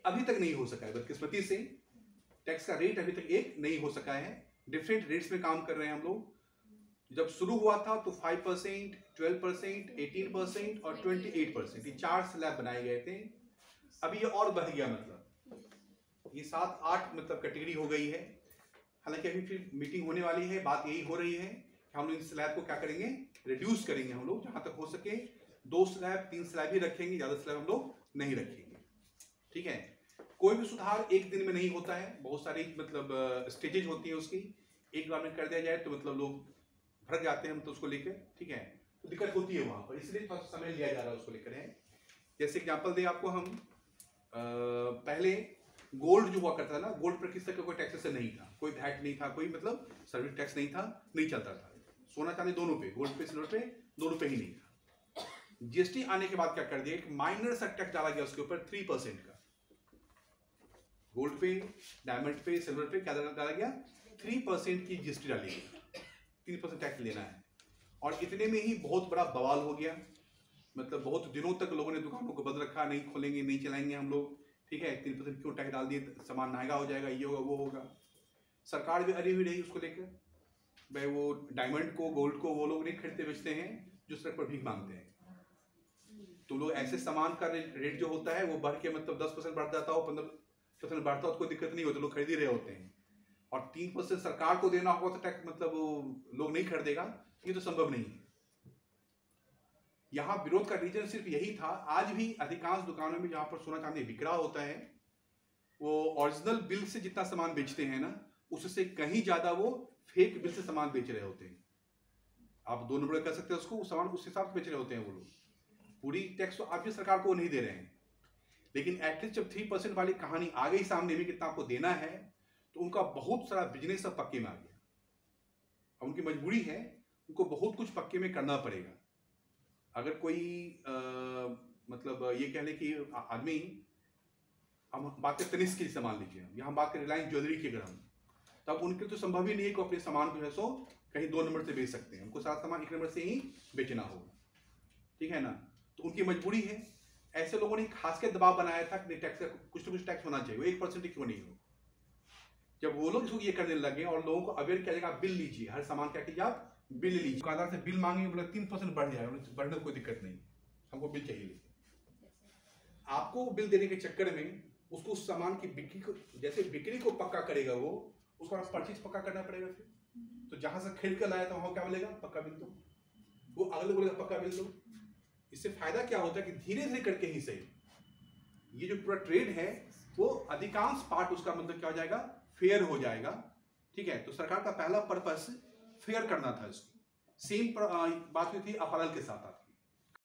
अभी तक नहीं हो सका है, बदकिस्मती से टैक्स का रेट अभी तक एक नहीं हो सका है। डिफरेंट रेट्स में काम कर रहे हैं हम लोग। जब शुरू हुआ था तो 5%, 12%, 18% और 28%, ये 4 स्लैब बनाए गए थे। अभी ये और बढ़ गया, मतलब ये 7-8 मतलब कैटेगरी हो गई है। हालांकि अभी फिर मीटिंग होने वाली है, बात यही हो रही है कि हम लोग इन स्लैब को क्या करेंगे, रिड्यूस करेंगे। हम लोग जहां तक हो सके 2 स्लैब 3 स्लैब ही रखेंगे, ज्यादा स्लैब हम लोग नहीं रखेंगे। ठीक है, कोई भी सुधार एक दिन में नहीं होता है, बहुत सारी मतलब स्टेजेज होती है उसकी। एक बार में कर दिया जाए तो मतलब लोग भड़क जाते हैं, तो उसको लेकर ठीक है तो दिक्कत होती है वहां पर, इसलिए थोड़ा समय लिया जा रहा है उसको लेकर है। जैसे एग्जांपल दे आपको हम, पहले गोल्ड जो हुआ करता था ना, गोल्ड पर किस तरह का कोई टैक्सेशन नहीं था, कोई वैट नहीं था, कोई मतलब सर्विस टैक्स नहीं था, नहीं चलता था। सोना चांदी दोनों पे, गोल्ड पे सिल्वर पे दोनों पे ही नहीं था। जीएसटी आने के बाद क्या कर दिया, एक माइनर सा टैक्स डाला गया उसके ऊपर 3% का। गोल्ड पे, डायमंड पे, सिल्वर पे क्या डाला गया, 3% की जीएसटी डाली गई, 3% टैक्स लेना है। और इतने में ही बहुत बड़ा बवाल हो गया, मतलब बहुत दिनों तक लोगों ने दुकानों को बंद रखा, नहीं खोलेंगे, नहीं चलाएंगे हम लोग, ठीक है 3% क्यों टैक्स डाल दिए, सामान महंगा हो जाएगा, ये होगा वो होगा। सरकार भी अड़ी हुई रही उसको लेकर, भाई वो डायमंड को, गोल्ड को वो लोग नहीं खरीदते बेचते हैं जो सड़क पर भीख मांगते हैं। तो लोग ऐसे सामान का रेट जो होता है वो बढ़ के मतलब 10% बढ़ जाता हो, 15% बढ़ता हो तो कोई दिक्कत नहीं होती, लोग खरीद ही रहे होते हैं। और 3% सरकार को देना होगा तो टैक्स मतलब लोग नहीं खरीदेगा, ये तो संभव नहीं है। यहाँ विरोध का रीजन सिर्फ यही था। आज भी अधिकांश दुकानों में जहां पर सोना चांदी बिक रहा होता है, वो ओरिजिनल बिल से जितना सामान बेचते हैं ना, उससे कहीं ज्यादा वो फेक बिल से सामान बेच रहे होते हैं। आप 2 नंबर कर सकते हैं उसको, सामान उस हिसाब से बेच रहे होते हैं वो लोग। पूरी टैक्स तो आप भी सरकार को नहीं दे रहे हैं, लेकिन एटलीस्ट जब 3% वाली कहानी आ गई सामने में कितना आपको देना है, तो उनका बहुत सारा बिजनेस अब पक्के में आ गया। अब उनकी मजबूरी है, उनको बहुत कुछ पक्के में करना पड़ेगा। अगर कोई मतलब ये कह ले कि आदमी, हम बात करते तनिष्क की सामान लीजिए, यहाँ बात करें रिलायंस ज्वेलरी की, अगर हम, तब उनके तो संभव ही नहीं है कि अपने सामान जो है सो कहीं 2 नंबर से बेच सकते हैं, उनको सारा सामान 1 नंबर से ही बेचना होगा, ठीक है ना। तो उनकी मजबूरी है। ऐसे लोगों ने खास कर दबाव बनाया था कि टैक्स का कुछ ना कुछ टैक्स होना चाहिए, 1% क्यों नहीं हो। जब वो लोग इसको ये करने लगे और लोगों को अवेयर किया जाएगा, बिल लीजिए, हर सामान क्या कीजिए आप बिल लीजिए, दुकानदार से बिल मांगेंगे, बोले 3% बढ़ जाएगा, बढ़ने कोई दिक्कत नहीं, हमको बिल चाहिए। लेकिन आपको बिल देने के चक्कर में उसको उस सामान की बिक्री को, जैसे बिक्री को पक्का करेगा वो, उसको परचेज पक्का करना पड़ेगा। फिर तो जहां से खरीद कर लाया था वहां क्या बोलेगा, पक्का बिल दो, वो अगले बोलेगा पक्का बिल दो। इससे फायदा क्या होता है कि धीरे धीरे करके ही सही, ये जो पूरा ट्रेड है वो अधिकांश पार्ट उसका मतलब क्या हो जाएगा, फेयर हो जाएगा। ठीक है, तो सरकार का पहला पर्पस फेयर करना था इसको। सेम बात हुई थी अपैरल के साथ आपकी,